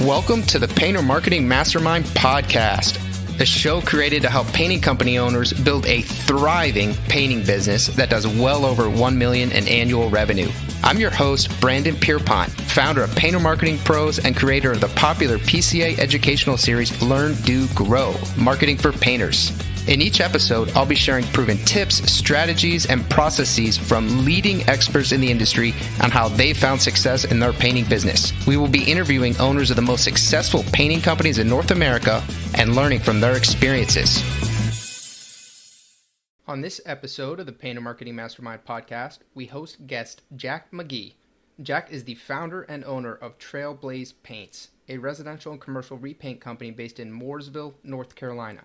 Welcome to the Painter Marketing Mastermind Podcast, a show created to help painting company owners build a thriving painting business that does well over $1 million in annual revenue. I'm your host, Brandon Pierpont, founder of Painter Marketing Pros and creator of the popular PCA educational series Learn, Do, Grow, Marketing for Painters. In each episode, I'll be sharing proven tips, strategies, and processes from leading experts in the industry on how they found success in their painting business. We will be interviewing owners of the most successful painting companies in North America and learning from their experiences. On this episode of the Painter Marketing Mastermind Podcast, we host guest Jack Magee. Jack is the founder and owner of Trailblaze Paints, a residential and commercial repaint company based in Mooresville, North Carolina.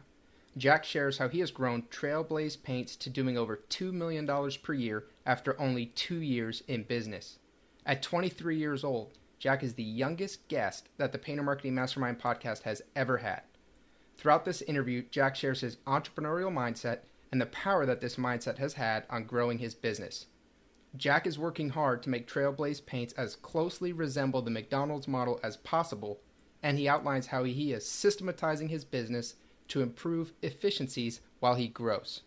Jack shares how he has grown Trailblaze Paints to doing over $2 million per year after only 2 years in business. At 23 years old, Jack is the youngest guest that the Painter Marketing Mastermind podcast has ever had. Throughout this interview, Jack shares his entrepreneurial mindset and the power that this mindset has had on growing his business. Jack is working hard to make Trailblaze Paints as closely resemble the McDonald's model as possible, and he outlines how he is systematizing his business to improve efficiencies while he grows.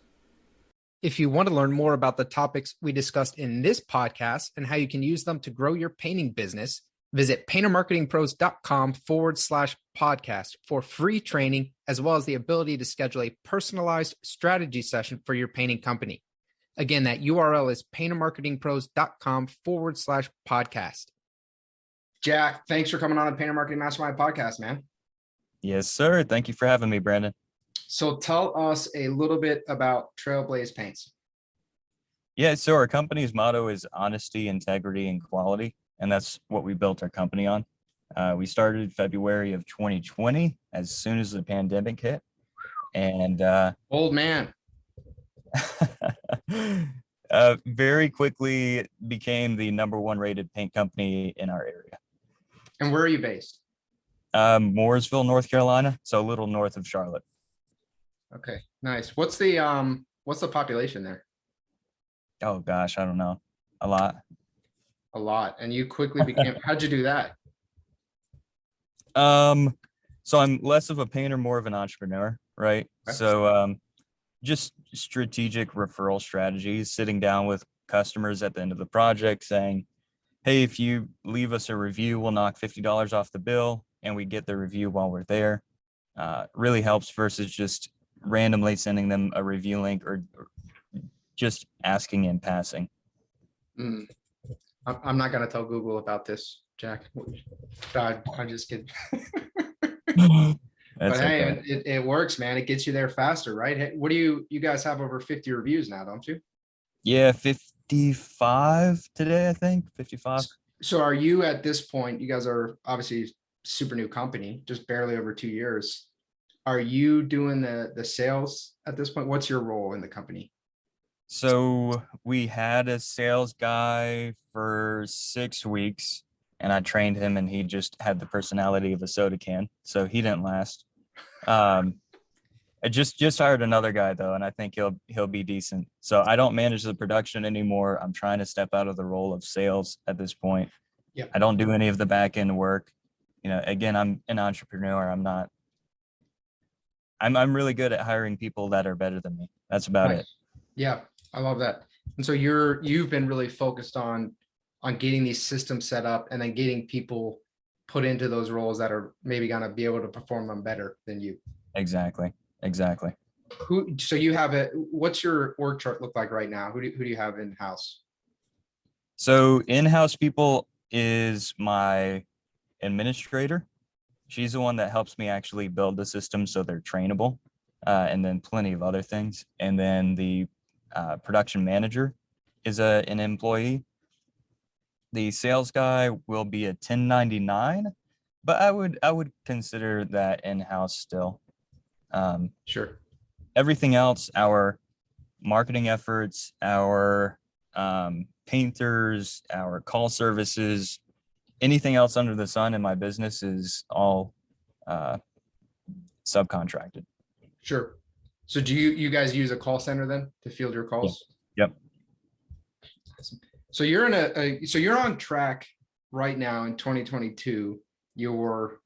If you want to learn more about the topics we discussed in this podcast and how you can use them to grow your painting business, visit paintermarketingpros.com/podcast for free training, as well as the ability to schedule a personalized strategy session for your painting company. Again, that URL is paintermarketingpros.com/podcast. Jack, thanks for coming on the Painter Marketing Mastermind podcast, man. Yes, sir. Thank you for having me, Brandon. So tell us a little bit about Trailblaze Paints. Yeah, so our company's motto is honesty, integrity, and quality, and that's what we built our company on. We started February of 2020 as soon as the pandemic hit, and old man. Very quickly became the #1 rated paint company in our area. And where are you based? Mooresville, North Carolina, so a little north of Charlotte. Okay, nice. What's the population there? Oh gosh, I don't know. A lot. And you quickly became, how'd you do that? So I'm less of a painter, more of an entrepreneur, right? Okay. So just strategic referral strategies, sitting down with customers at the end of the project saying, hey, if you leave us a review, we'll knock $50 off the bill, and we get the review while we're there. Really helps versus just randomly sending them a review link or just asking in passing. I'm not going to tell Google about this, Jack. God, I'm just kidding. But hey, it works, man. It gets you there faster, right? Hey, what do you guys have over 50 reviews now, don't you? Yeah, 55 today, I think. 55. So are you at this point, you guys are obviously super new company, just barely over 2 years. Are you doing the sales at this point? What's your role in the company? So we had a sales guy for 6 weeks, and I trained him, and he just had the personality of a soda can, so he didn't last. I just hired another guy though, and I think he'll be decent. So I don't manage the production anymore. I'm trying to step out of the role of sales at this point. Yeah. I don't do any of the back end work. You know, again, I'm an entrepreneur. I'm really good at hiring people that are better than me. That's about it. Yeah, I love that. And so you've been really focused on getting these systems set up and then getting people put into those roles that are maybe going to be able to perform them better than you. Exactly. So you have what's your org chart look like right now? Who do you have in house? So in-house people is my administrator. She's the one that helps me actually build the system so they're trainable, and then plenty of other things. And then the production manager is an employee. The sales guy will be a 1099, but I would consider that in-house still. Sure. Everything else, our marketing efforts, our painters, our call services, anything else under the sun in my business is all subcontracted. Sure. So do you guys use a call center then to field your calls? Yep. So you're on track right now in 2022. You're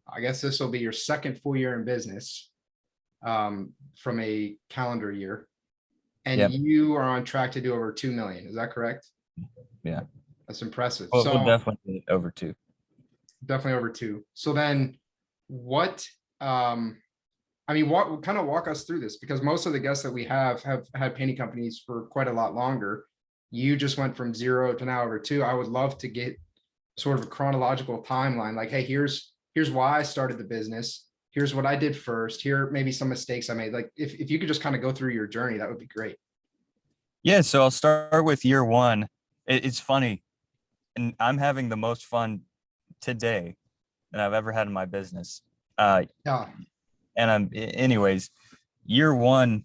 I guess this will be your second full year in business, from a calendar year, and Yep. you are on track to do over 2 million. Is that correct? Yeah. That's impressive. Well, we'll So definitely get over 2. definitely over 2. So then what, I mean, what kind of walk us through this, because most of the guests that we have had painting companies for quite a lot longer. You just went from 0 to now over 2. I would love to get sort of a chronological timeline. Like, hey, here's why I started the business. Here's what I did first. Here, maybe some mistakes I made. Like, if you could just kind of go through your journey, that would be great. Yeah. So I'll start with year 1. It's funny, and I'm having the most fun today that I've ever had in my business. Yeah. And anyways, year 1,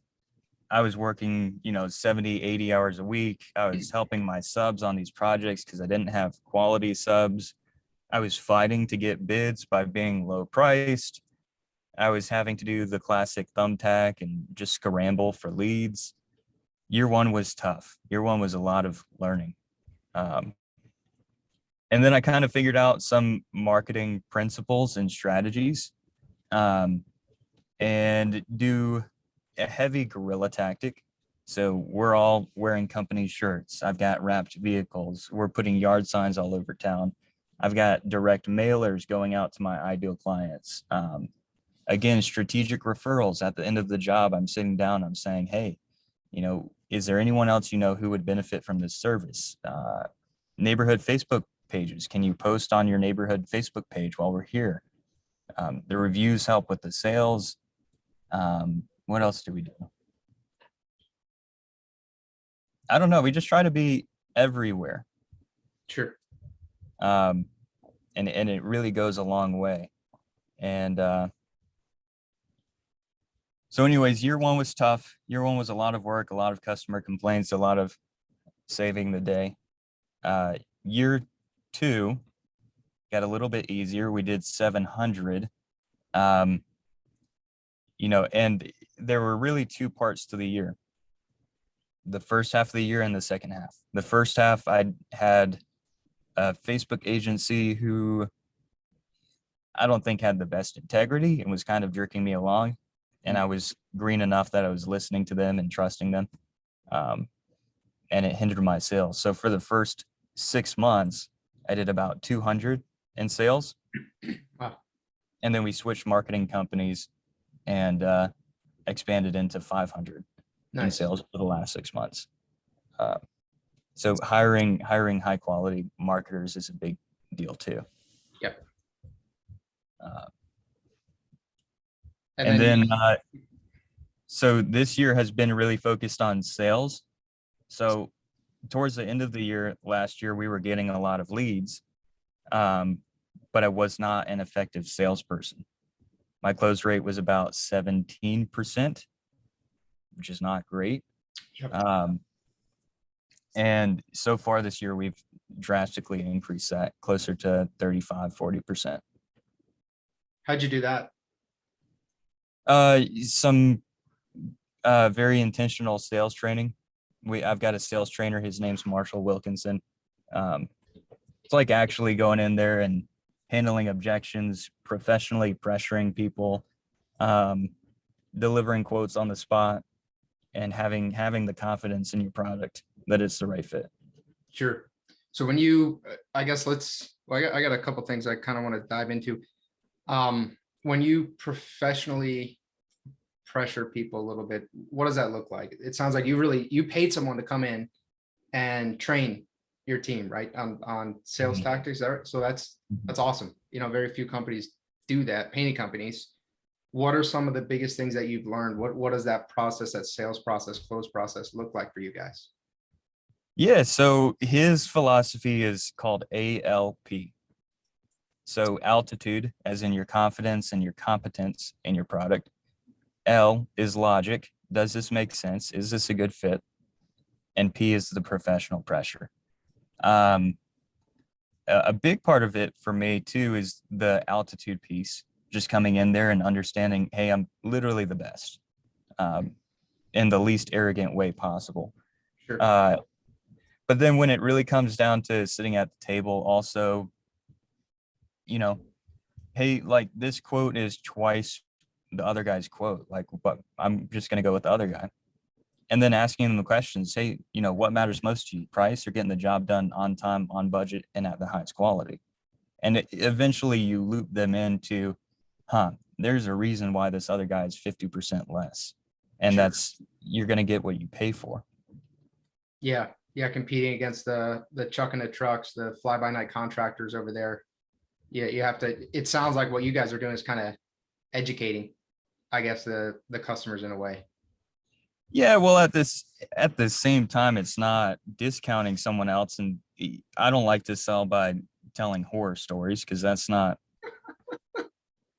I was working, 70, 80 hours a week. I was helping my subs on these projects because I didn't have quality subs. I was fighting to get bids by being low priced. I was having to do the classic thumbtack and just scramble for leads. Year 1 was tough. Year 1 was a lot of learning. And then I kind of figured out some marketing principles and strategies, and do a heavy guerrilla tactic. So we're all wearing company shirts. I've got wrapped vehicles. We're putting yard signs all over town. I've got direct mailers going out to my ideal clients. Again, strategic referrals. At the end of the job, I'm sitting down, I'm saying, hey, is there anyone else who would benefit from this service? Neighborhood Facebook pages. Can you post on your neighborhood Facebook page while we're here? The reviews help with the sales. What else do we do? I don't know. We just try to be everywhere. Sure. And it really goes a long way. And so anyways, year 1 was tough. Year 1 was a lot of work, a lot of customer complaints, a lot of saving the day. Year 2 got a little bit easier. We did 700. And there were really 2 parts to the year. The first half of the year and the second half. The first half, I had a Facebook agency who I don't think had the best integrity and was kind of jerking me along. And I was green enough that I was listening to them and trusting them. And it hindered my sales. So for the first 6 months, I did about 200 in sales. Wow. And then we switched marketing companies and expanded into 500 in sales for the last 6 months. So hiring high quality marketers is a big deal too. Yep. And then so this year has been really focused on sales. So towards the end of the year, last year, we were getting a lot of leads, but I was not an effective salesperson. My close rate was about 17%, which is not great. Yep. And so far this year, we've drastically increased that closer to 35, 40%. How'd you do that? Some very intentional sales training. I've got a sales trainer. His name's Marshall Wilkinson. It's like actually going in there and handling objections, professionally pressuring people, delivering quotes on the spot, and having the confidence in your product that it's the right fit. Sure. So when I guess I got a couple things I kind of want to dive into. When you professionally pressure people a little bit, what does that look like? It sounds like you paid someone to come in and train your team, right? On sales tactics. So that's awesome. Very few companies do that, painting companies. What are some of the biggest things that you've learned? What does that process, that sales process, close process look like for you guys? Yeah, so his philosophy is called ALP. So altitude, as in your confidence and your competence in your product. L is logic. Does this make sense? Is this a good fit? And P is the professional pressure. A big part of it for me too is the altitude piece, just coming in there and understanding, hey, I'm literally the best, in the least arrogant way possible. Sure. But then when it really comes down to sitting at the table, also, hey, like this quote is twice the other guy's quote. Like, but I'm just going to go with the other guy. And then asking them the questions, hey, what matters most to you, price or getting the job done on time, on budget, and at the highest quality? And eventually you loop them into, there's a reason why this other guy is 50% less. And Sure. you're going to get what you pay for. Yeah. Yeah. Competing against the truck and the trucks, the fly by night contractors over there. Yeah. You have to, it sounds like what you guys are doing is kind of educating, I guess, the customers in a way. Yeah. Well, at the same time, it's not discounting someone else. And I don't like to sell by telling horror stories, because that's not,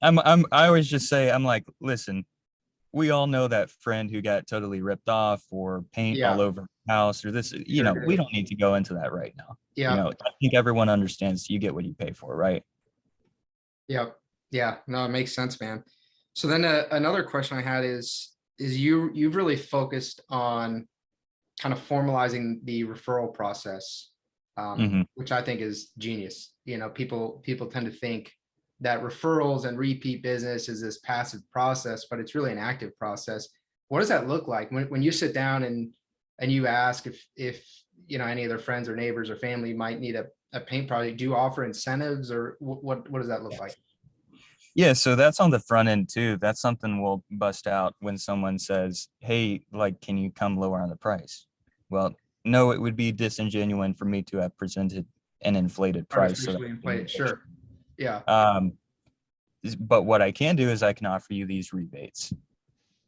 I always just say, I'm like, listen, we all know that friend who got totally ripped off or paint all Yeah. over the house or this, Sure we do. don't need to go into that right now. Yeah. I think everyone understands you get what you pay for, right? Yeah. Yeah. No, it makes sense, man. So then another question I had is you've really focused on kind of formalizing the referral process, Mm-hmm. which I think is genius. People tend to think that referrals and repeat business is this passive process, but it's really an active process. What does that look like when you sit down and you ask if any of their friends or neighbors or family might need a paint project? Do you offer incentives, or what does that look like? Yeah, so that's on the front end too. That's something we'll bust out when someone says, hey, like, can you come lower on the price? Well, no, it would be disingenuous for me to have presented an inflated price. So Artificially inflated. Sure. Yeah. but what I can do is I can offer you these rebates.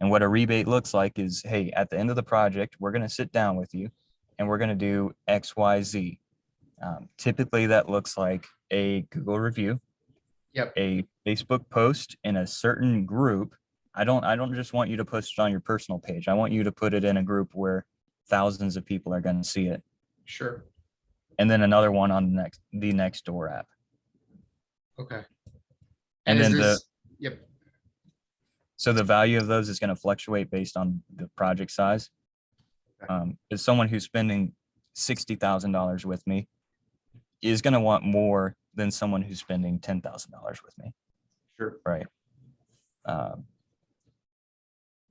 And what a rebate looks like is, hey, at the end of the project, we're going to sit down with you and we're going to do X, Y, Z. Typically, that looks like a Google review, Yep. a Facebook post in a certain group. I don't just want you to post it on your personal page. I want you to put it in a group where thousands of people are going to see it. Sure. And then another one on the Nextdoor app. Okay. And then yep. so the value of those is going to fluctuate based on the project size. Is someone who's spending $60,000 with me is going to want more than someone who's spending $10,000 with me. Sure. Right.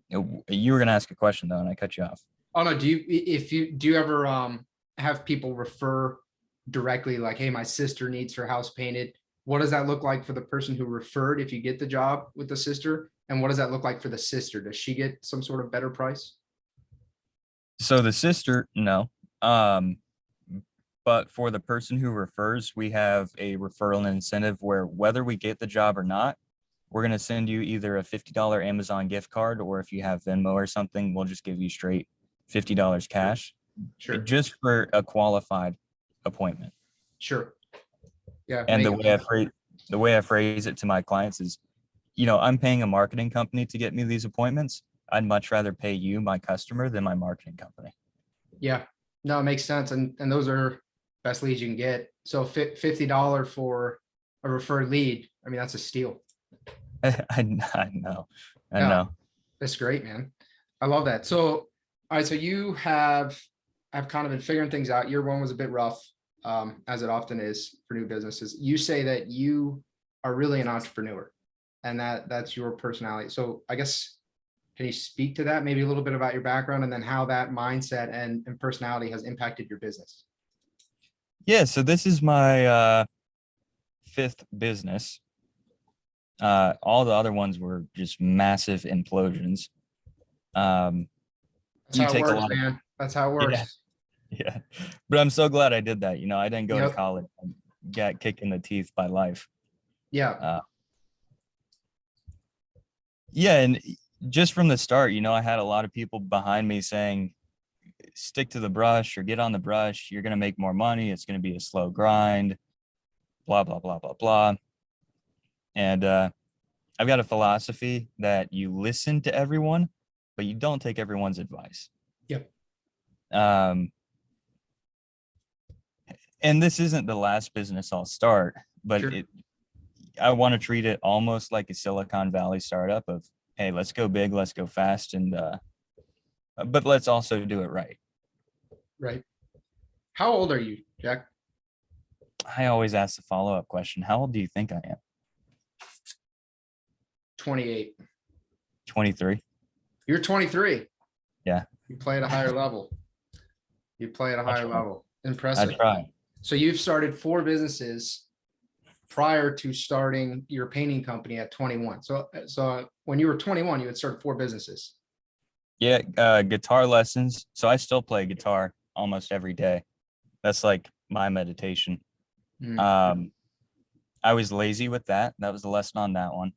You were going to ask a question though, and I cut you off. Oh no. Do you ever have people refer directly, like, hey, my sister needs her house painted? What does that look like for the person who referred if you get the job with the sister? And what does that look like for the sister? Does she get some sort of better price? So the sister, no. But for the person who refers, we have a referral incentive where whether we get the job or not, we're going to send you either a $50 Amazon gift card, or if you have Venmo or something, we'll just give you straight $50 cash. Sure. Just for a qualified appointment. Sure. Yeah. And the way I phrase it to my clients is, I'm paying a marketing company to get me these appointments. I'd much rather pay you, my customer, than my marketing company. Yeah. No, it makes sense. And those are best leads you can get. So $50 for a referred lead, I mean, that's a steal. I know. That's great, man. I love that. So, all right. So you have kind of been figuring things out. Year one was a bit rough, as it often is for new businesses. You say that you are really an entrepreneur, and that's your personality. So I guess, can you speak to that? Maybe a little bit about your background, and then how that mindset and personality has impacted your business. Yeah. So this is my fifth business. All the other ones were just massive implosions. That's how it works, man. That's how it works. Yeah. But I'm so glad I did that. I didn't go to Yep. college and got kicked in the teeth by life. Yeah. Yeah. And just from the start, I had a lot of people behind me saying, stick to the brush or get on the brush. You're going to make more money. It's going to be a slow grind, blah, blah, blah, blah, blah. And I've got a philosophy that you listen to everyone, but you don't take everyone's advice. Yep. And this isn't the last business I'll start, but Sure. I want to treat it almost like a Silicon Valley startup of, hey, let's go big, let's go fast, and but let's also do it right. Right. How old are you, Jack? I always ask the follow-up question. How old do you think I am? 28. 23. You're 23. Yeah. You play at a higher level. I Impressive. try. So you've started 4 businesses prior to starting your painting company at 21. So when you were 21, you had started 4 businesses. Yeah, guitar lessons. So I still play guitar almost every day. That's like my meditation. Mm. I was lazy with that. That was the lesson on that one.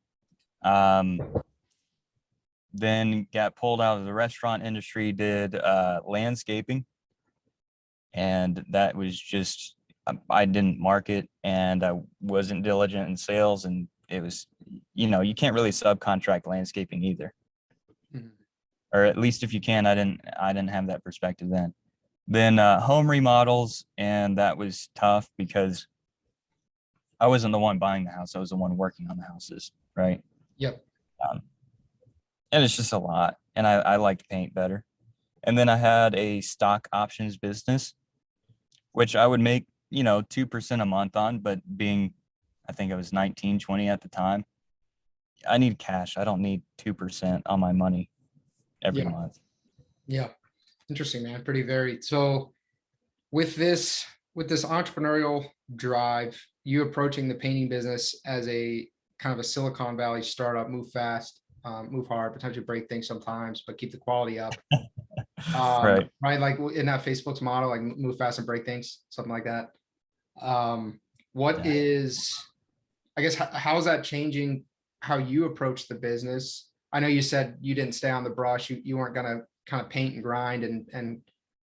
Then got pulled out of the restaurant industry, did landscaping. And that was just, I didn't market and I wasn't diligent in sales. And it was, you can't really subcontract landscaping either. Mhm. Or at least if you can, I didn't have that perspective then. Then home remodels, and that was tough because I wasn't the one buying the house. I was the one working on the houses, right? Yep. Um, and it's just a lot. And I liked paint better. And then I had a stock options business, which I would make, 2% a month on, but I think I was 19, 20 at the time. I need cash. I don't need 2% on my money every Yeah. month. Yeah. Interesting, man. Pretty varied. So with this entrepreneurial drive, you approaching the painting business as a kind of a Silicon Valley startup, move fast, move hard, potentially break things sometimes, but keep the quality up. Right. Right. Like in that Facebook's model, like move fast and break things, something like that. What Yeah. is, I guess, how is that changing how you approach the business? I know you said you didn't stay on the brush. You weren't going to kind of paint and grind and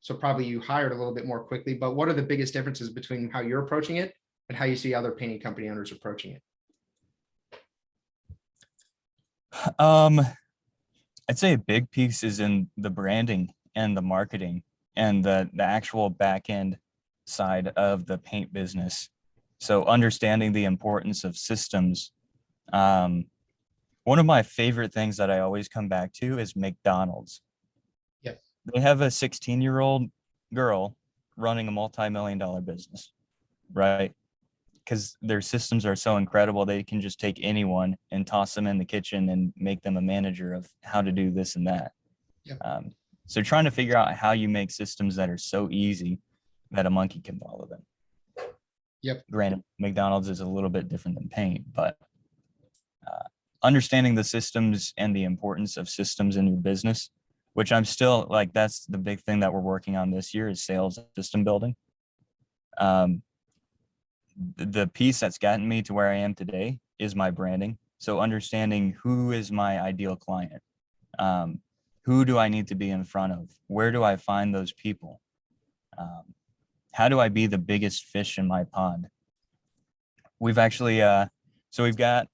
so probably you hired a little bit more quickly, but what are the biggest differences between how you're approaching it and how you see other painting company owners approaching it? I'd say a big piece is in the branding and the marketing and the actual back end side of the paint business. So understanding the importance of systems. One of my favorite things that I always come back to is McDonald's. Yes. They have a 16-year-old girl running a multi-million-dollar business, right? Because their systems are so incredible, they can just take anyone and toss them in the kitchen and make them a manager of how to do this and that. Yep. So trying to figure out how you make systems that are so easy that a monkey can follow them. Yep. Granted, McDonald's is a little bit different than paint, but understanding the systems and the importance of systems in your business, which I'm still like, that's the big thing that we're working on this year is sales and system building. The piece that's gotten me to where I am today is my branding. So understanding who is my ideal client, who do I need to be in front of? Where do I find those people? How do I be the biggest fish in my pond? We've actually, so we've got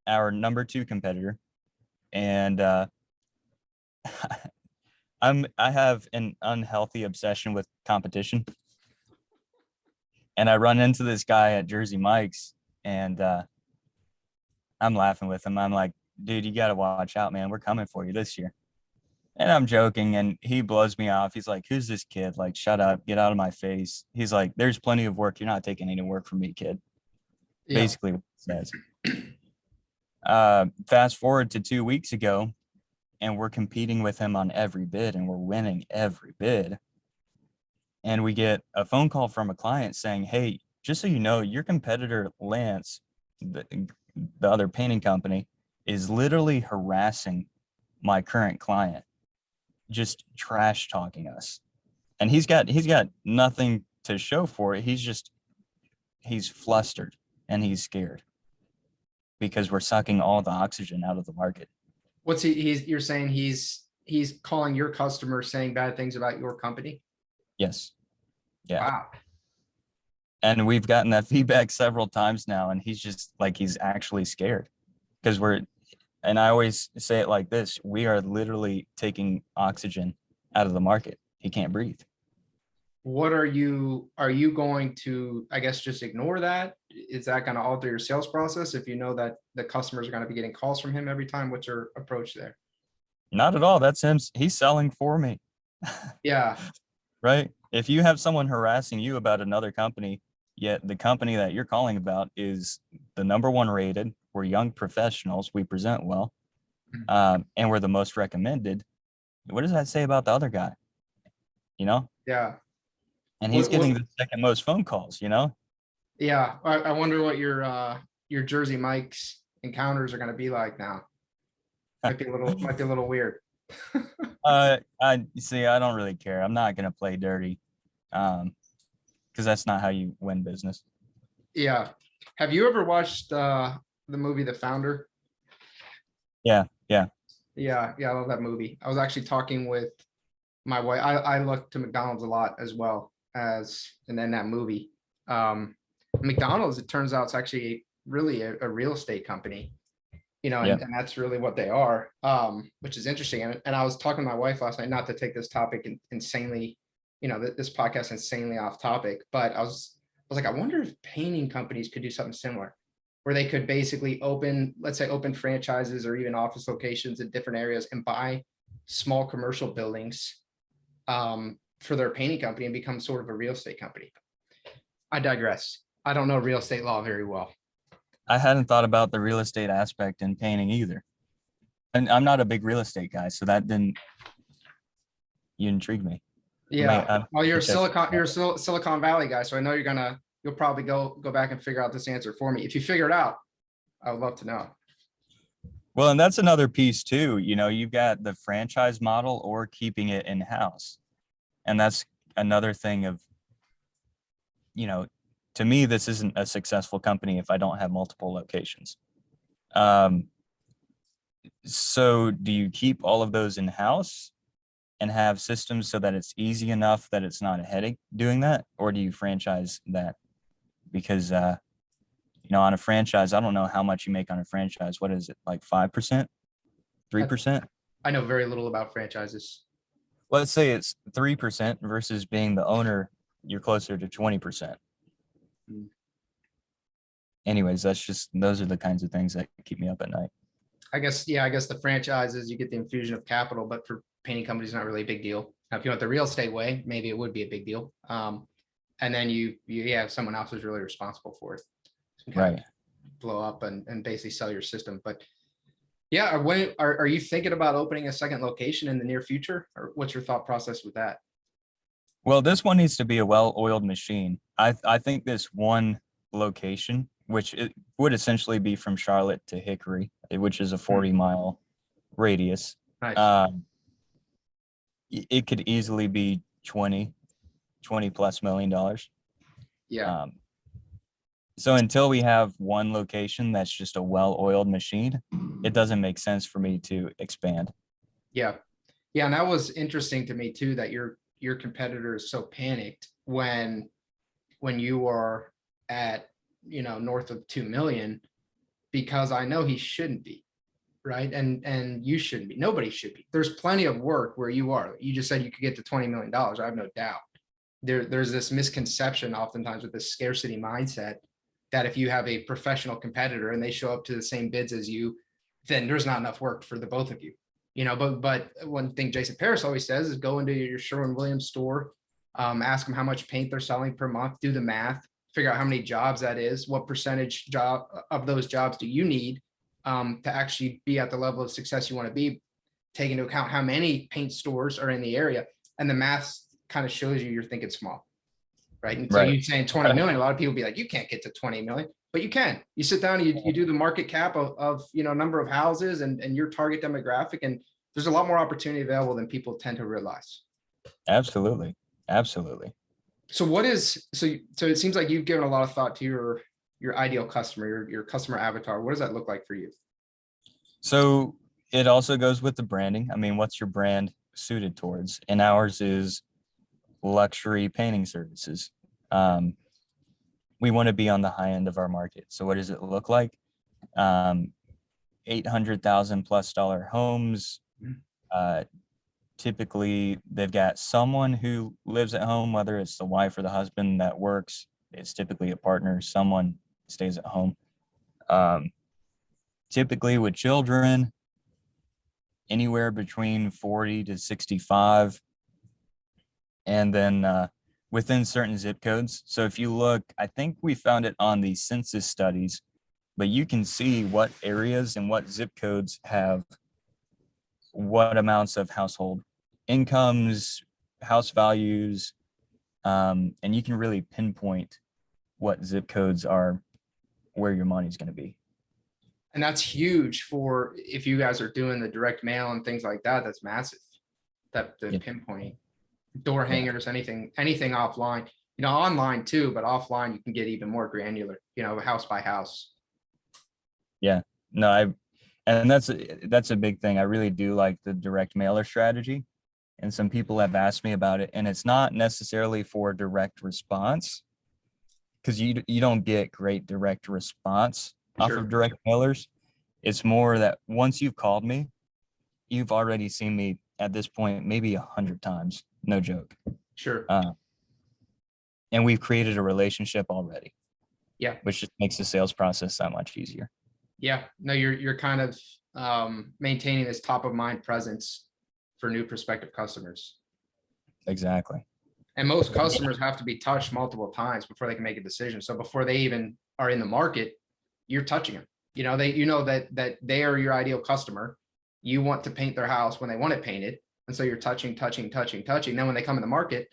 our number 2 competitor, and I have an unhealthy obsession with competition. And I run into this guy at Jersey Mike's, and I'm laughing with him. I'm like, dude, you got to watch out, man. We're coming for you this year. And I'm joking, and he blows me off. He's like, who's this kid? Like, shut up, get out of my face. He's like, there's plenty of work. You're not taking any work from me, kid. Yeah. Basically what he says. Fast forward to 2 weeks ago, and we're competing with him on every bid, and we're winning every bid. And we get a phone call from a client saying, hey, just so you know, your competitor, Lance, the other painting company, is literally harassing my current client, just trash talking us. And he's got nothing to show for it. He's flustered and he's scared because we're sucking all the oxygen out of the market. What's you're saying he's calling your customer saying bad things about your company? Yes. Yeah. Wow. And we've gotten that feedback several times now, and he's just like, he's actually scared because and I always say it like this, we are literally taking oxygen out of the market. He can't breathe. What are you going to, I guess, just ignore that? Is that going to alter your sales process if you know that the customers are going to be getting calls from him every time? What's your approach there? Not at all. That's him. He's selling for me. Yeah. Right. If you have someone harassing you about another company, yet the company that you're calling about is the number 1 rated, we're young professionals, we present well, and we're the most recommended. What does that say about the other guy? You know? Yeah. And he's getting the second most phone calls, you know? Yeah. I wonder what your Jersey Mike's encounters are going to be like now. Might be a little weird. I see, I don't really care. I'm not gonna play dirty. Because that's not how you win business. Yeah. Have you ever watched the movie The Founder? Yeah. Yeah, I love that movie. I was actually talking with my wife. I look to McDonald's a lot as well as, and then that movie. McDonald's, it turns out, it's actually really a real estate company, Yeah. and that's really what they are, which is interesting. And I was talking to my wife last night, not to take this topic insanely, this podcast insanely off topic, but I was like, I wonder if painting companies could do something similar, where they could basically let's say open franchises or even office locations in different areas and buy small commercial buildings for their painting company and become sort of a real estate company. I digress. I don't know real estate law very well. I hadn't thought about the real estate aspect in painting either. And I'm not a big real estate guy, so you intrigued me. Yeah. Well, you're a Silicon Valley guy, so I know you'll probably go back and figure out this answer for me. If you figure it out, I would love to know. Well, and that's another piece too. You've got the franchise model or keeping it in-house. And that's another thing of, to me, this isn't a successful company if I don't have multiple locations. So do you keep all of those in-house and have systems so that it's easy enough that it's not a headache doing that? Or do you franchise that? Because, on a franchise, I don't know how much you make on a franchise. What is it, like 5%, 3%? I know very little about franchises. Let's say it's 3% versus being the owner, you're closer to 20%. Anyways, those are the kinds of things that keep me up at night. I guess the franchises, you get the infusion of capital, but for painting companies, not really a big deal. Now, if you went the real estate way, maybe it would be a big deal. And then you have someone else who's really responsible for it. Right. Blow up and basically sell your system. But yeah, are you thinking about opening a second location in the near future, or what's your thought process with that? Well, this one needs to be a well-oiled machine. I think this one location, which it would essentially be from Charlotte to Hickory, which is a 40-mile radius. Nice. It could easily be $20+ million. Yeah. So until we have one location that's just a well-oiled machine, it doesn't make sense for me to expand. Yeah. And that was interesting to me too, that your competitor is so panicked when you are at, north of 2 million, because I know he shouldn't be, right? And you shouldn't be. Nobody should be. There's plenty of work where you are. You just said you could get to $20 million. I have no doubt. There's this misconception oftentimes with this scarcity mindset that if you have a professional competitor and they show up to the same bids as you, then there's not enough work for the both of you. But one thing Jason Paris always says is go into your Sherwin-Williams store, ask them how much paint they're selling per month, do the math, figure out how many jobs that is, what percentage of those jobs do you need to actually be at the level of success you want to be, take into account how many paint stores are in the area, and the math kind of shows you're thinking small, right? And so you're saying 20 million, a lot of people be like, you can't get to 20 million. But you can. You sit down, you do the market cap of number of houses and your target demographic, and there's a lot more opportunity available than people tend to realize. Absolutely. So it seems like you've given a lot of thought to your ideal customer, your customer avatar. What does that look like for you? So it also goes with the branding. I mean, what's your brand suited towards? And ours is luxury painting services. We want to be on the high end of our market. So what does it look like? $800,000+ homes. Typically, they've got someone who lives at home, whether it's the wife or the husband that works. It's typically a partner. Someone stays at home. Typically with children, anywhere between 40 to 65. And then within certain zip codes. So if you look, I think we found it on the census studies, but you can see what areas and what zip codes have what amounts of household incomes, house values, and you can really pinpoint what zip codes are where your money's going to be. And that's huge for if you guys are doing the direct mail and things like that. That's massive. That the pinpointing, door hangers, anything offline. Online too, but offline you can get even more granular. House by house. Yeah, no, and that's a big thing. I really do like the direct mailer strategy, and some people have asked me about it, and it's not necessarily for direct response, because you don't get great direct response off of direct mailers. It's more that once you've called me, you've already seen me at this point maybe 100 times, no joke. Sure. And we've created a relationship already. Yeah. Which just makes the sales process that much easier. Yeah. No, you're kind of maintaining this top of mind presence for new prospective customers. Exactly. And most customers have to be touched multiple times before they can make a decision. So before they even are in the market, you're touching them. That they are your ideal customer. You want to paint their house when they want it painted. And so you're touching. Then when they come in the market,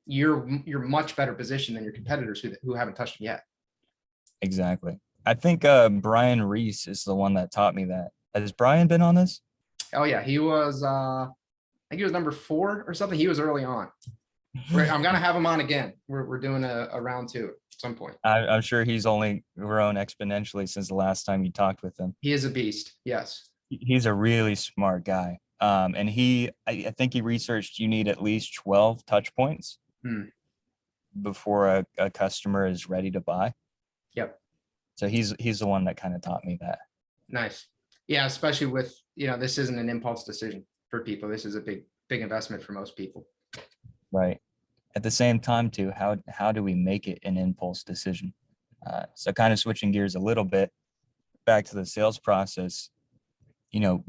you're much better positioned than your competitors who haven't touched them yet. Exactly. I think Brian Reese is the one that taught me that. Has Brian been on this? Oh yeah, he was. I think he was number 4 or something. He was early on. I'm gonna have him on again. We're doing a round 2 at some point. I'm sure he's only grown exponentially since the last time you talked with him. He is a beast. Yes. He's a really smart guy. And I think he researched you need at least 12 touch points before a customer is ready to buy. Yep. So he's the one that kind of taught me that. Nice. Yeah, especially with, this isn't an impulse decision for people. This is a big investment for most people. Right. At the same time too, how do we make it an impulse decision? So kind of switching gears a little bit back to the sales process,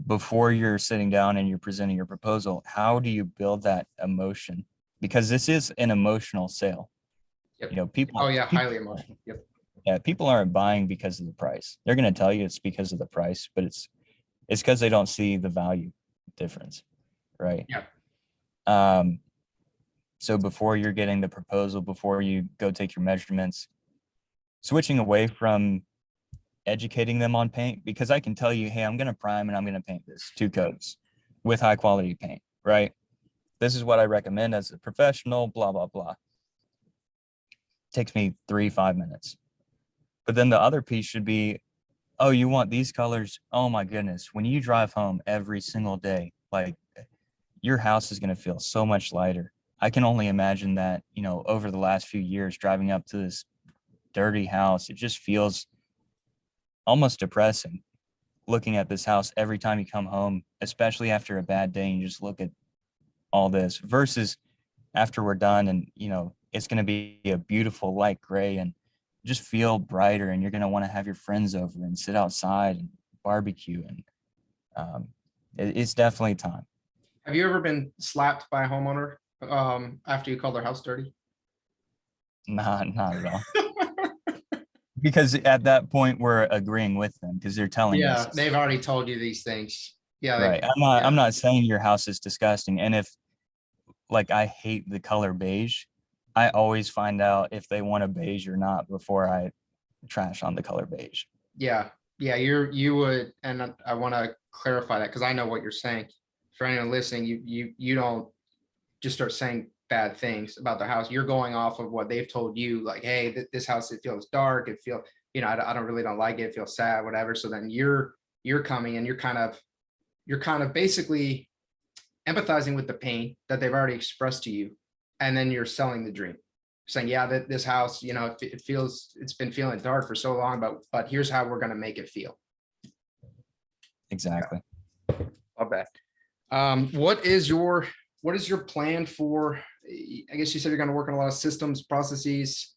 before you're sitting down and you're presenting your proposal, how do you build that emotion? Because this is an emotional sale. Yep. People. Oh yeah, highly emotional. Yep. Yeah, people aren't buying because of the price. They're going to tell you it's because of the price, but it's because they don't see the value difference, right? Yeah. So before you're getting the proposal, before you go take your measurements, switching away from educating them on paint, because I can tell you, hey, I'm going to prime and I'm going to paint this 2 coats with high quality paint, right? This is what I recommend as a professional, blah, blah, blah. Takes me 3-5 minutes. But then the other piece should be, oh, you want these colors? Oh my goodness. When you drive home every single day, like your house is going to feel so much lighter. I can only imagine that, over the last few years, driving up to this dirty house, it just feels almost depressing looking at this house every time you come home, especially after a bad day and you just look at all this versus after we're done and, it's going to be a beautiful light gray and just feel brighter, and you're going to want to have your friends over and sit outside and barbecue. And it's definitely time. Have you ever been slapped by a homeowner after you called their house dirty? Not at all. Because at that point we're agreeing with them because they're telling us. Yeah, they've already told you these things. Yeah. Right. I'm not saying your house is disgusting. And if I hate the color beige, I always find out if they want a beige or not before I trash on the color beige. Yeah. Yeah. You would, and I want to clarify that because I know what you're saying. For anyone listening, you don't just start saying bad things about their house. You're going off of what they've told you, like, hey, this house, it feels dark. It feels, I don't like it. It feels sad, whatever. So then you're coming and you're kind of basically empathizing with the pain that they've already expressed to you. And then you're selling the dream, saying, yeah, that this house, it's been feeling dark for so long, but here's how we're going to make it feel. Exactly. Love that. What is your plan for, I guess you said you're going to work on a lot of systems, processes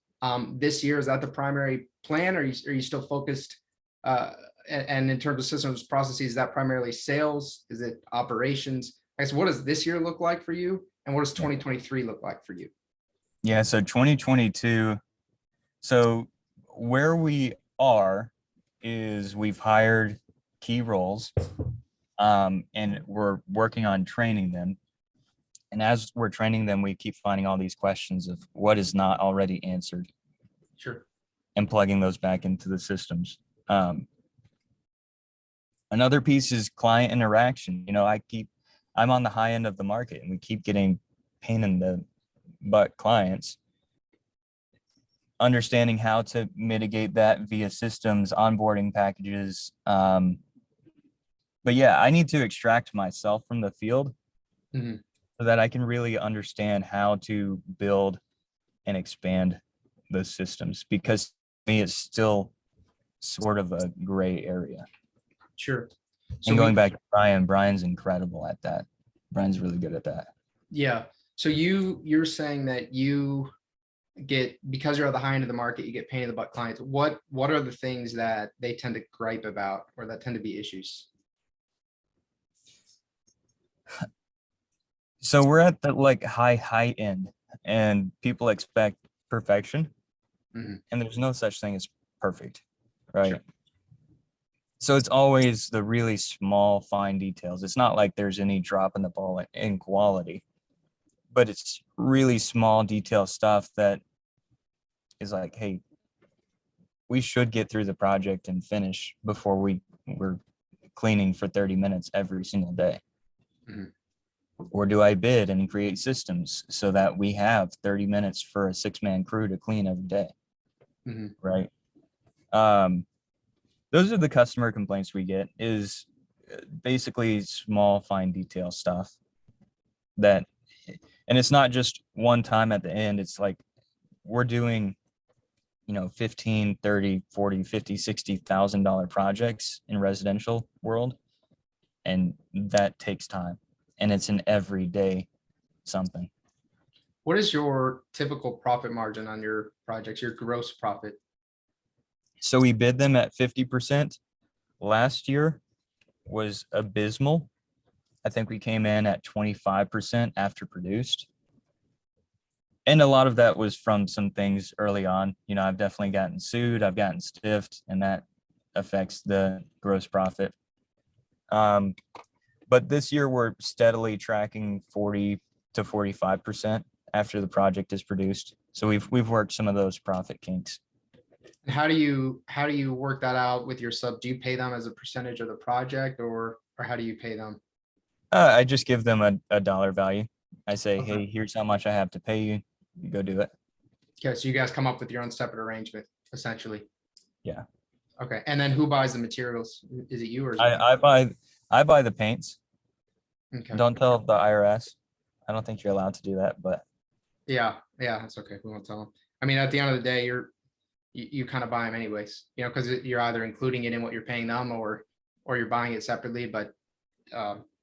this year. Is that the primary plan? Or are you still focused? And in terms of systems, processes, is that primarily sales? Is it operations? I guess, what does this year look like for you? And what does 2023 look like for you? Yeah, so 2022, so where we are is we've hired key roles, and we're working on training them. And as we're training them, we keep finding all these questions of what is not already answered. Sure. And plugging those back into the systems. Another piece is client interaction. I'm on the high end of the market, and we keep getting pain in the butt clients. Understanding how to mitigate that via systems, onboarding packages. But yeah, I need to extract myself from the field so that I can really understand how to build and expand those systems, because to me, it's still sort of a gray area. Sure. So and going back to Brian's incredible at that. Brian's really good at that. Yeah. So you're saying that you get, because you're at the high end of the market, you get pain in the butt clients. What are the things that they tend to gripe about, or that tend to be issues? So we're at the high end, and people expect perfection, and there's no such thing as perfect, right? Sure. So it's always the really small, fine details. It's not like there's any drop in the ball in quality, but it's really small detail stuff that is like, hey, we should get through the project and finish before we're cleaning for 30 minutes every single day. Or do I bid and create systems so that we have 30 minutes for a 6-man crew to clean every day? Right. Those are the customer complaints we get, is basically small, fine detail stuff and it's not just one time at the end. It's like we're doing, 15, 30, 40, 50, $60,000 projects in residential world. And that takes time, and it's an everyday something. What is your typical profit margin on your projects, your gross profit? So we bid them at 50%. Last year was abysmal. I think we came in at 25% after produced. And a lot of that was from some things early on. I've definitely gotten sued, I've gotten stiffed, and that affects the gross profit. But this year we're steadily tracking 40 to 45% after the project is produced. So we've worked some of those profit kinks. How do you work that out with your sub? Do you pay them as a percentage of the project, or how do you pay them? I just give them a dollar value. I say, okay, hey, here's how much I have to pay you. You go do it. Okay, so you guys come up with your own separate arrangement, essentially. Yeah. Okay, and then who buys the materials? Is it you, or is it I buy the paints. Okay. Don't tell the IRS. I don't think you're allowed to do that, but yeah, that's okay. We won't tell them. I mean, at the end of the day, you kind of buy them anyways, because you're either including it in what you're paying them, or you're buying it separately. But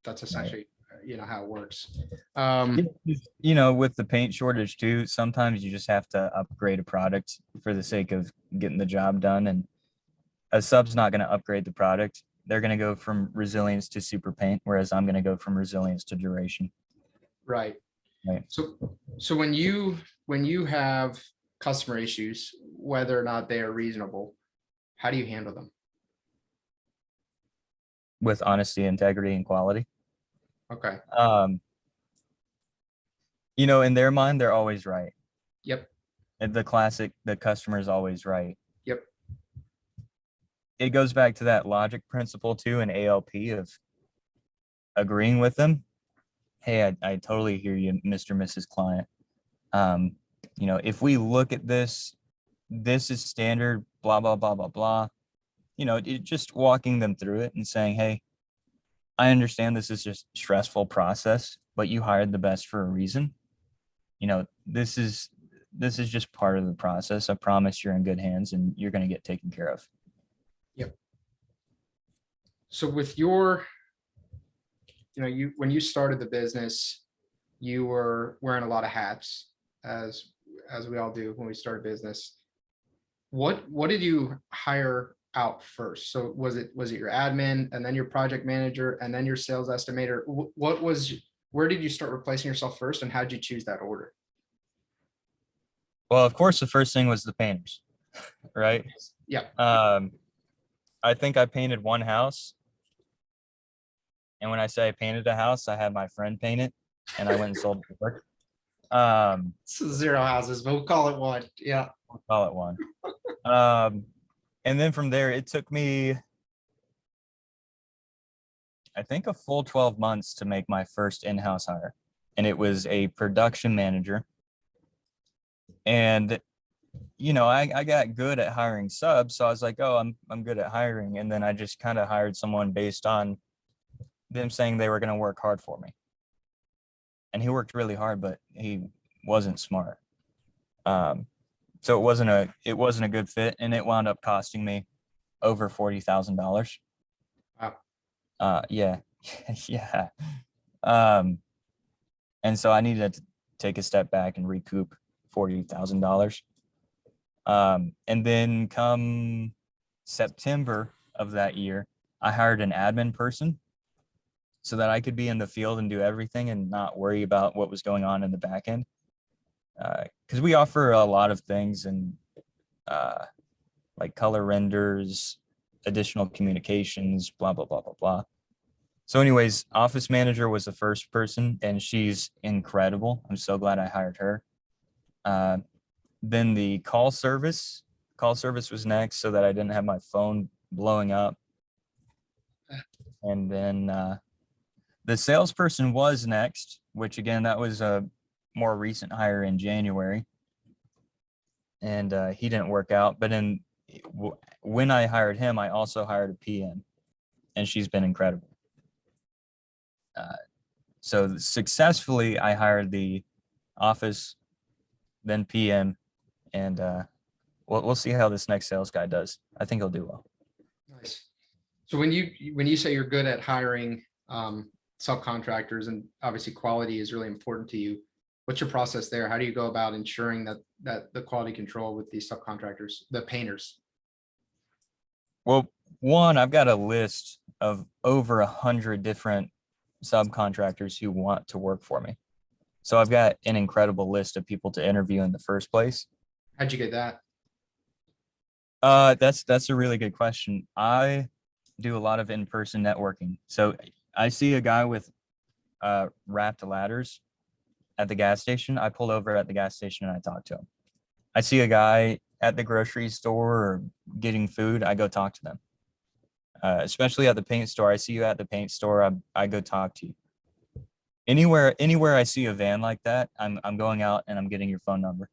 that's essentially how it works. With the paint shortage too, sometimes you just have to upgrade a product for the sake of getting the job done, and a sub's not going to upgrade the product. They're going to go from resilience to super paint, whereas I'm going to go from resilience to duration. Right. So when you have customer issues, whether or not they are reasonable, how do you handle them? With honesty, integrity, and quality. Okay. In their mind, they're always right. Yep. The classic, the customer is always right. Yep. It goes back to that logic principle too in ALP of agreeing with them. Hey, I totally hear you, Mr. and Mrs. Client. If we look at this is standard, blah, blah, blah, blah, blah. Just walking them through it and saying, hey, I understand this is just a stressful process, but you hired the best for a reason. This is just part of the process. I promise you're in good hands and you're going to get taken care of. Yep. So with your, when you started the business, you were wearing a lot of hats, as we all do when we start a business. What did you hire out first? So was it your admin, and then your project manager, and then your sales estimator? Where did you start replacing yourself first, and how did you choose that order? Well, of course, the first thing was the painters, right? Yeah. I think I painted one house. And when I say I painted a house, I had my friend paint it and I went and sold it for work. So 0 houses, but we'll call it one. Yeah. We'll call it one. And then from there, it took me, I think, a full 12 months to make my first in-house hire. And it was a production manager. And, you know, I got good at hiring subs. So I was like, oh, I'm good at hiring. And then I just kind of hired someone based on them saying they were going to work hard for me. And he worked really hard, but he wasn't smart. So it wasn't a good fit, and it wound up costing me over $40,000. Wow. Yeah. Yeah. And so I needed to take a step back and recoup $40,000. And then come September of that year, I hired an admin person so that I could be in the field and do everything and not worry about what was going on in the back end. Because we offer a lot of things, and like color renders, additional communications, blah, blah, blah, blah, blah. So anyways, office manager was the first person, and she's incredible. I'm so glad I hired her. Then the call service was next, so that I didn't have my phone blowing up. And then the salesperson was next, which again, that was a more recent hire in January. And he didn't work out. But when I hired him, I also hired a PM, and she's been incredible. So successfully, I hired the office, then PM, and we'll see how this next sales guy does. I think he'll do well. Nice. So when you say you're good at hiring subcontractors, and obviously quality is really important to you, what's your process there? How do you go about ensuring that the quality control with these subcontractors, the painters? Well, one, I've got a list of over 100 different subcontractors who want to work for me. So I've got an incredible list of people to interview in the first place. How'd you get that? That's a really good question. I do a lot of in-person networking. So I see a guy with wrapped ladders at the gas station. I pull over at the gas station and I talk to him. I see a guy at the grocery store or getting food. I go talk to them. Especially at the paint store. I see you at the paint store. I go talk to you. Anywhere I see a van like that, I'm going out and I'm getting your phone number.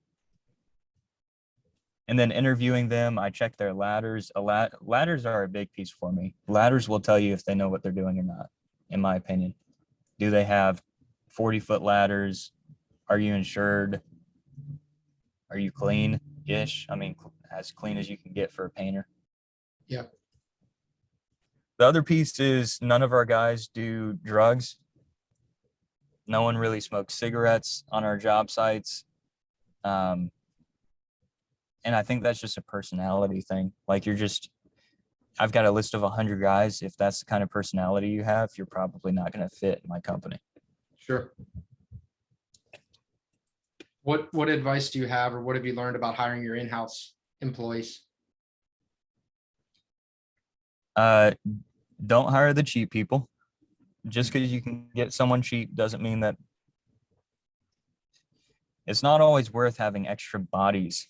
And then interviewing them, I check their ladders. Ladders are a big piece for me. Ladders will tell you if they know what they're doing or not, in my opinion. Do they have 40-foot ladders? Are you insured? Are you clean-ish? I mean, as clean as you can get for a painter. Yeah. The other piece is none of our guys do drugs. No one really smokes cigarettes on our job sites. And I think that's just a personality thing. Like I've got a list of 100 guys. If that's the kind of personality you have, you're probably not going to fit in my company. Sure. What advice do you have, or what have you learned about hiring your in-house employees? Don't hire the cheap people. Just because you can get someone cheap doesn't mean that it's not always worth having extra bodies,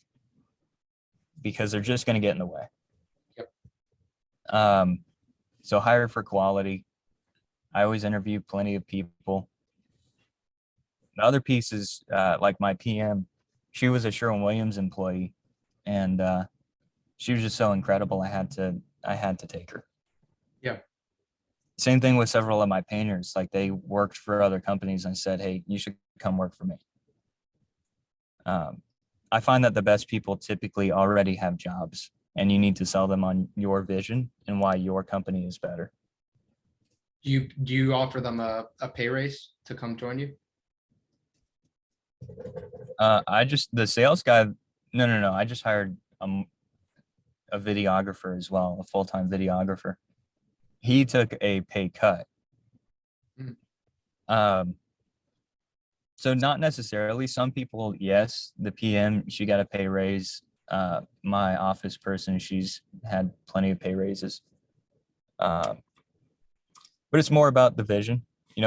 because they're just going to get in the way. Yep. So hire for quality. I always interview plenty of people. The other piece is like my PM. She was a Sherwin-Williams employee, and she was just so incredible. I had to take her. Yeah. Same thing with several of my painters. Like, they worked for other companies and said, "Hey, you should come work for me." I find that the best people typically already have jobs, and you need to sell them on your vision and why your company is better. Do you offer them a pay raise to come join you? The sales guy. No. I just hired a videographer as well, a full-time videographer. He took a pay cut. So not necessarily. Some people, yes, the PM, she got a pay raise. my office person, she's had plenty of pay raises. But it's more about the vision.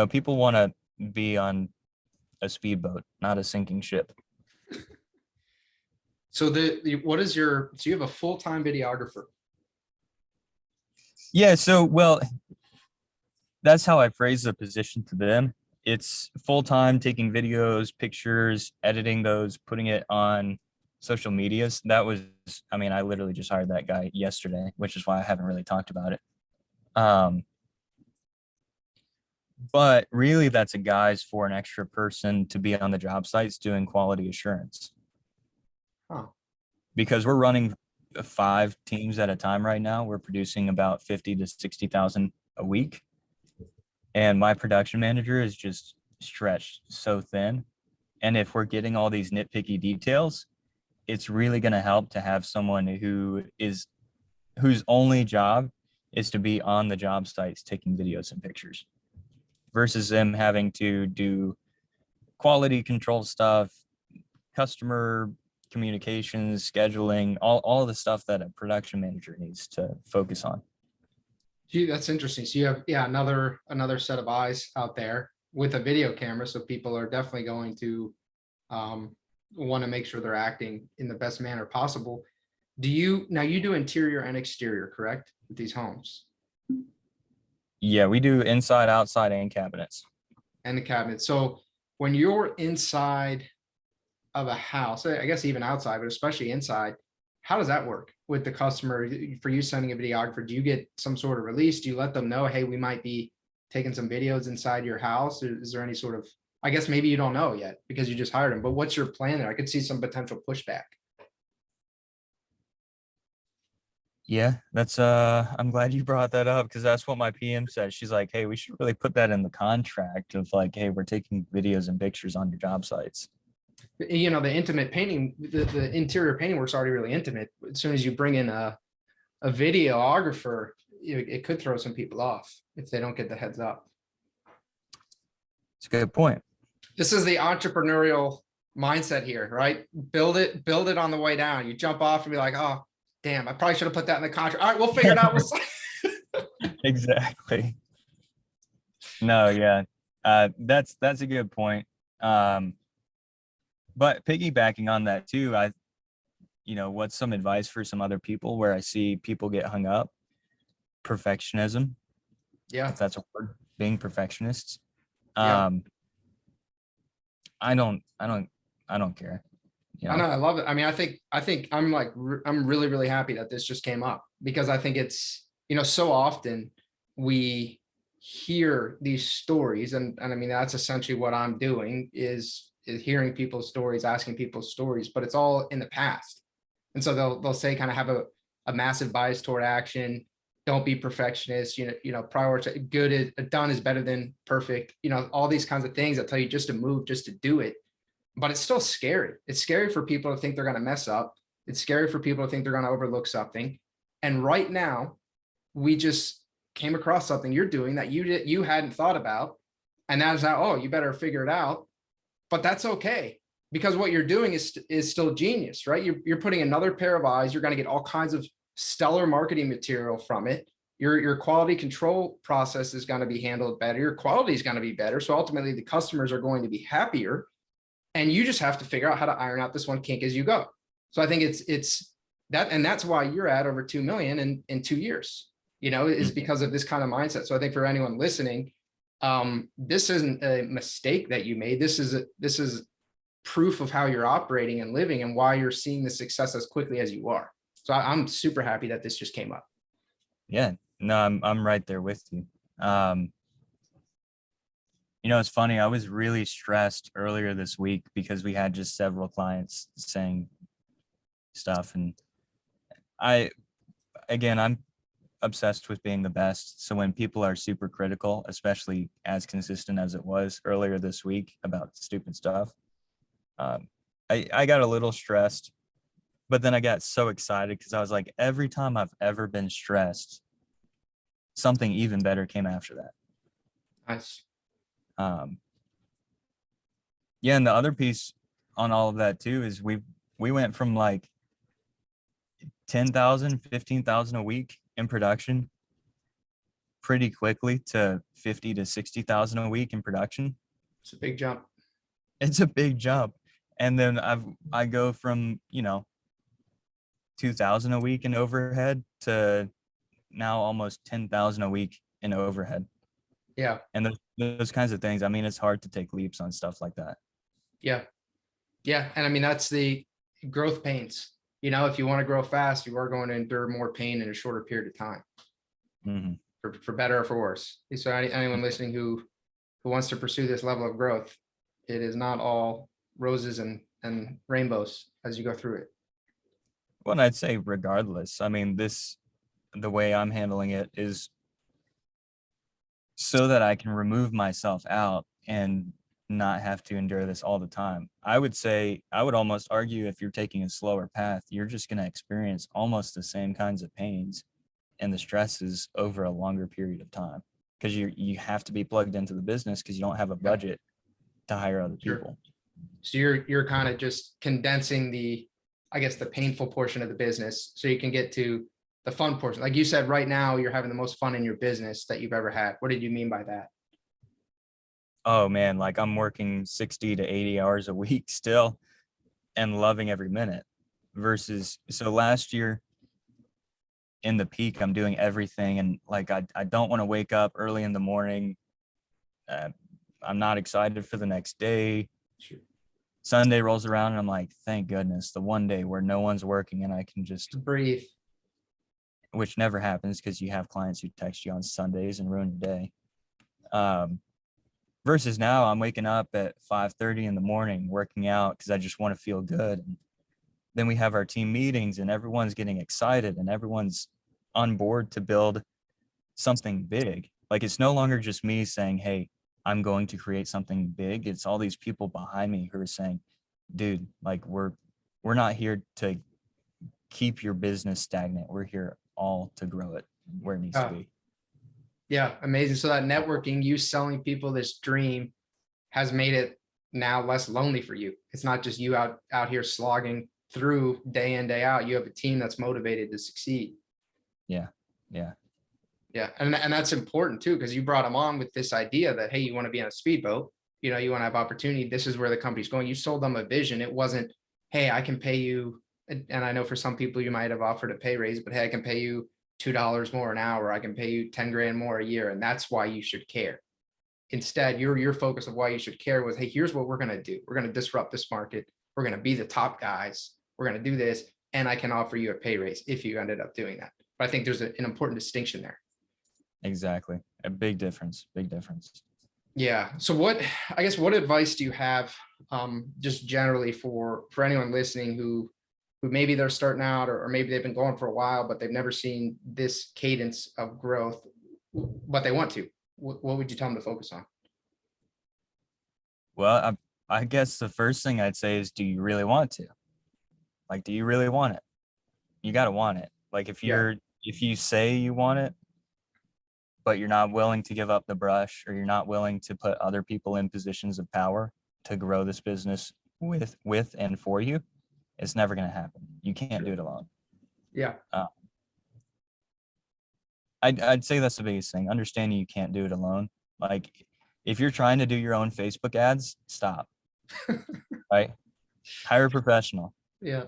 People want to be on a speedboat, not a sinking ship. So so you have a full-time videographer. Yeah. So, well, that's how I phrase the position to them. It's full-time, taking videos, pictures, editing those, putting it on social medias. I literally just hired that guy yesterday, which is why I haven't really talked about it. But really that's a guise for an extra person to be on the job sites doing quality assurance. Huh. Because we're running 5 teams at a time right now. We're producing about 50 to 60,000 a week. And my production manager is just stretched so thin. And if we're getting all these nitpicky details, it's really going to help to have someone whose only job is to be on the job sites taking videos and pictures, versus them having to do quality control stuff, customer communications, scheduling, all of the stuff that a production manager needs to focus on. Gee, that's interesting. So you have, another set of eyes out there with a video camera. So people are definitely going to want to make sure they're acting in the best manner possible. You do interior and exterior, correct? With these homes. Yeah, we do inside, outside, and cabinets. And the cabinet. So when you're inside of a house, I guess even outside, but especially inside, how does that work with the customer? For you sending a videographer, do you get some sort of release? Do you let them know, hey, we might be taking some videos inside your house? Is there any sort of, I guess maybe you don't know yet because you just hired him, but what's your plan there? I could see some potential pushback. Yeah, that's I'm glad you brought that up, because that's what my PM said. She's like, hey, we should really put that in the contract of like, hey, we're taking videos and pictures on your job sites. The intimate painting, the interior painting work's already really intimate. As soon as you bring in a videographer, it could throw some people off if they don't get the heads up. It's a good point. This is the entrepreneurial mindset here, right? Build it on the way down. You jump off and be like, oh, damn, I probably should have put that in the contract. All right, we'll figure it out. Exactly. No, yeah. That's a good point. But piggybacking on that too, what's some advice for some other people where I see people get hung up? Perfectionism. Yeah. If that's a word, being perfectionists. Yeah. I don't care. I know, I love it. I mean, I think I'm really, really happy that this just came up, because I think it's, so often we hear these stories, and I mean, that's essentially what I'm doing is hearing people's stories, asking people's stories, but it's all in the past. And so they'll say, kind of have a massive bias toward action. Don't be perfectionist, prioritize done is better than perfect, all these kinds of things that tell you just to move, just to do it. But it's still scary. It's scary for people to think they're going to mess up. It's scary for people to think they're going to overlook something. And right now, we just came across something you're doing that you hadn't thought about. And that is now, oh, you better figure it out. But that's okay, because what you're doing is still genius, right? You're putting another pair of eyes. You're going to get all kinds of stellar marketing material from it. Your quality control process is going to be handled better. Your quality is going to be better. So ultimately, the customers are going to be happier. And you just have to figure out how to iron out this one kink as you go. So I think it's that, and that's why you're at over 2 million in 2 years, is because of this kind of mindset. So I think for anyone listening, this isn't a mistake that you made. This is proof of how you're operating and living and why you're seeing the success as quickly as you are. So I'm super happy that this just came up. Yeah, no, I'm right there with you. It's funny. I was really stressed earlier this week because we had just several clients saying stuff. And I'm obsessed with being the best. So when people are super critical, especially as consistent as it was earlier this week about stupid stuff, I got a little stressed, but then I got so excited because I was like, every time I've ever been stressed, something even better came after that. Nice. Yeah, and the other piece on all of that too is we went from like 10,000, 15,000 a week in production pretty quickly to 50 to 60,000 a week in production. It's a big jump. It's a big jump. And then I go from, 2,000 a week in overhead to now almost 10,000 a week in overhead. Yeah. And those kinds of things. I mean, it's hard to take leaps on stuff like that. Yeah. Yeah. And I mean, that's the growth pains. If you want to grow fast, you are going to endure more pain in a shorter period of time, for better or for worse. So anyone listening who wants to pursue this level of growth, it is not all roses and rainbows as you go through it. Well, and I'd say regardless, I mean, the way I'm handling it is so that I can remove myself out and not have to endure this all the time. I would almost argue if you're taking a slower path, you're just going to experience almost the same kinds of pains and the stresses over a longer period of time, because you have to be plugged into the business because you don't have a budget to hire other people. So you're kind of just condensing the painful portion of the business so you can get to the fun portion. Like you said, right now you're having the most fun in your business that you've ever had. What did you mean by that? Oh man, like I'm working 60 to 80 hours a week still and loving every minute, versus so last year in the peak, I'm doing everything. And like, I don't want to wake up early in the morning. I'm not excited for the next day. Sure. Sunday rolls around and I'm like, thank goodness, the one day where no one's working and I can just breathe, which never happens because you have clients who text you on Sundays and ruin your day. Versus now I'm waking up at 5:30 in the morning, working out because I just want to feel good. And then we have our team meetings and everyone's getting excited and everyone's on board to build something big. Like, it's no longer just me saying, hey, I'm going to create something big. It's all these people behind me who are saying, dude, like we're not here to keep your business stagnant. We're here all to grow it where it needs to be. Yeah, amazing. So that networking, you selling people this dream, has made it now less lonely for you. It's not just you out here slogging through day in, day out. You have a team that's motivated to succeed. Yeah. And that's important too, because you brought them on with this idea that, hey, you want to be on a speedboat, you want to have opportunity. This is where the company's going. You sold them a vision. It wasn't, hey, I can pay you. And I know for some people you might have offered a pay raise, but hey, I can pay you $2 more an hour. I can pay you 10 grand more a year. And that's why you should care. Instead, your focus of why you should care was, hey, here's what we're going to do. We're going to disrupt this market. We're going to be the top guys. We're going to do this. And I can offer you a pay raise if you ended up doing that. But I think there's an important distinction there. Exactly. A big difference. Yeah. So what advice do you have, just generally for anyone listening who maybe they're starting out, or maybe they've been going for a while, but they've never seen this cadence of growth, but they want to? What would you tell them to focus on? Well, I guess the first thing I'd say is, do you really want to? Like, do you really want it? You got to want it. Like, if you say you want it, but you're not willing to give up the brush, or you're not willing to put other people in positions of power to grow this business with and for you, it's never going to happen. You can't do it alone. Yeah. I'd say that's the biggest thing. Understanding you can't do it alone. Like, if you're trying to do your own Facebook ads, stop. Right? Hire a professional. Yeah.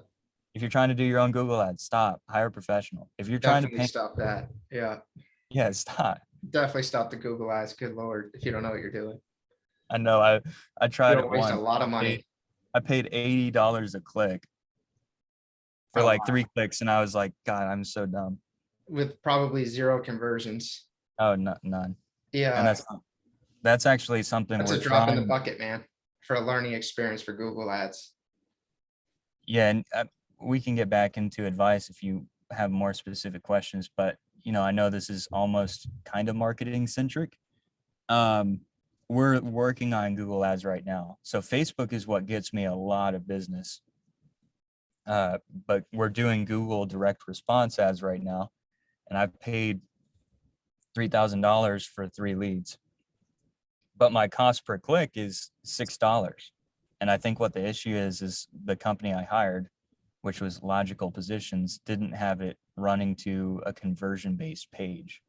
If you're trying to do your own Google ads, stop. Hire a professional. If you're trying to paint, stop that. Yeah, stop. Definitely stop the Google ads. Good Lord, if you don't know what you're doing. I know. I tried it once. Waste a lot of money. I paid $80 a click for like 3 clicks, and I was like, God, I'm so dumb. With probably 0 conversions. Oh, none. Yeah. And that's actually something that's a drop in the bucket, man, for a learning experience for Google ads. Yeah, and we can get back into advice if you have more specific questions, but I know this is almost kind of marketing centric. We're working on Google ads right now. So Facebook is what gets me a lot of business. But we're doing Google direct response ads right now. And I've paid $3,000 for 3 leads. But my cost per click is $6. And I think what the issue is the company I hired which was logical positions, didn't have it running to a conversion-based page.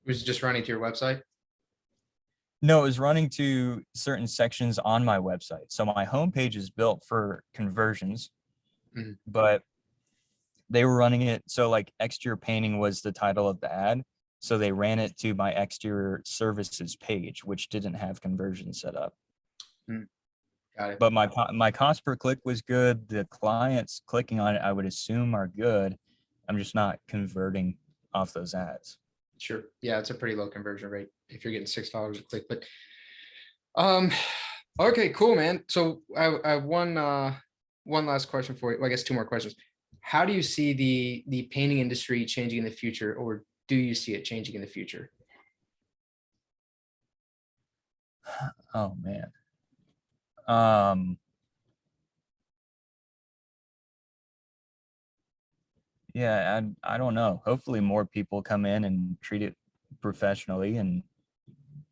It was just running to your website? No, it was running to certain sections on my website. So my homepage is built for conversions, but they were running it. So like exterior painting was the title of the ad. So they ran it to my exterior services page, which didn't have conversion set up. Got it. But my cost per click was good. The clients clicking on it, I would assume, are good. I'm just not converting off those ads. Sure. Yeah, it's a pretty low conversion rate if you're getting $6 a click. But okay, cool, man. So I have one last question for you. Well, I guess two more questions. How do you see the painting industry changing in the future, or do you see it changing in the future? Oh man. Yeah, I don't know. Hopefully more people come in and treat it professionally, and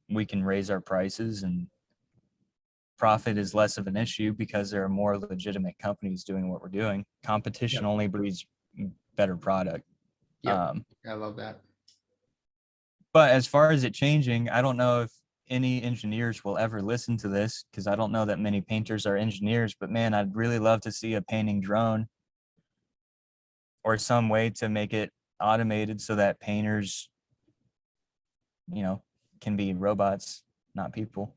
we can raise our prices, and profit is less of an issue because there are more legitimate companies doing what we're doing. Competition only breeds better product. Yeah, I love that. But as far as it changing, I don't know if any engineers will ever listen to this, because I don't know that many painters are engineers, but man, I'd really love to see a painting drone or some way to make it automated so that painters, can be robots, not people.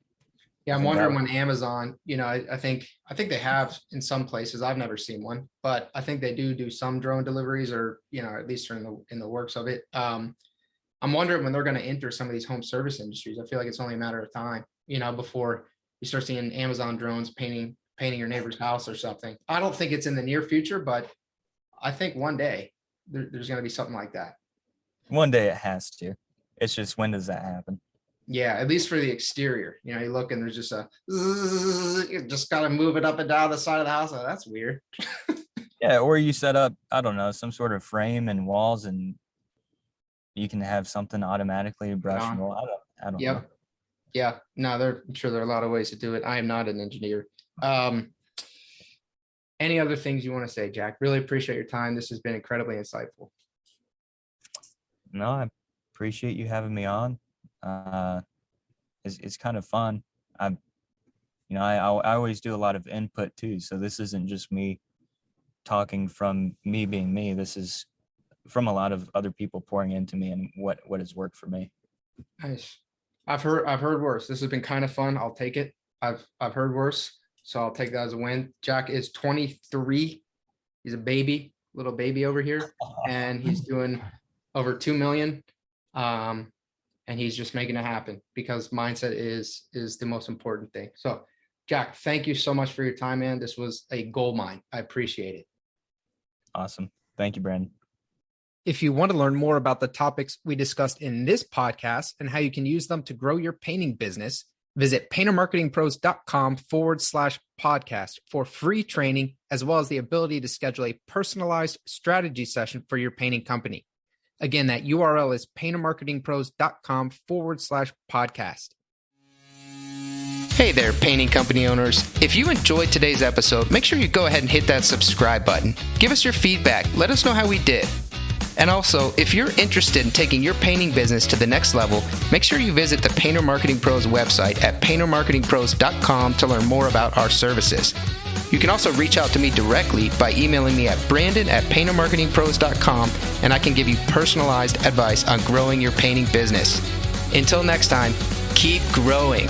Yeah, I'm wondering when Amazon, I think they have in some places. I've never seen one, but I think they do some drone deliveries, or at least are in the works of it. I'm wondering when they're going to enter some of these home service industries. I feel like it's only a matter of time, before you start seeing Amazon drones painting your neighbor's house or something. I don't think it's in the near future, but I think one day there's going to be something like that. One day it has to. It's just, when does that happen? Yeah, at least for the exterior. You look and there's just you just got to move it up and down the side of the house. Oh, that's weird. Yeah, or you set up, I don't know, some sort of frame and walls, and you can have something automatically brush and roll. I don't know. Yeah. No, I'm sure there are a lot of ways to do it. I am not an engineer. Any other things you want to say, Jack? Really appreciate your time. This has been incredibly insightful. No, I appreciate you having me on. It's kind of fun. I always do a lot of input too. So this isn't just me talking from me being me. This is from a lot of other people pouring into me and what has worked for me. Nice. I've heard worse. This has been kind of fun. I'll take it. I've heard worse, so I'll take that as a win. Jack is 23. He's a little baby over here, and he's doing over 2 million. And he's just making it happen, because mindset is the most important thing. So, Jack, thank you so much for your time, man. This was a gold mine. I appreciate it. Awesome. Thank you, Brandon. If you want to learn more about the topics we discussed in this podcast and how you can use them to grow your painting business, visit paintermarketingpros.com/podcast for free training, as well as the ability to schedule a personalized strategy session for your painting company. Again, that URL is paintermarketingpros.com/podcast. Hey there, painting company owners. If you enjoyed today's episode, make sure you go ahead and hit that subscribe button. Give us your feedback. Let us know how we did. And also, if you're interested in taking your painting business to the next level, make sure you visit the Painter Marketing Pros website at paintermarketingpros.com to learn more about our services. You can also reach out to me directly by emailing me at brandon@paintermarketingpros.com, and I can give you personalized advice on growing your painting business. Until next time, keep growing.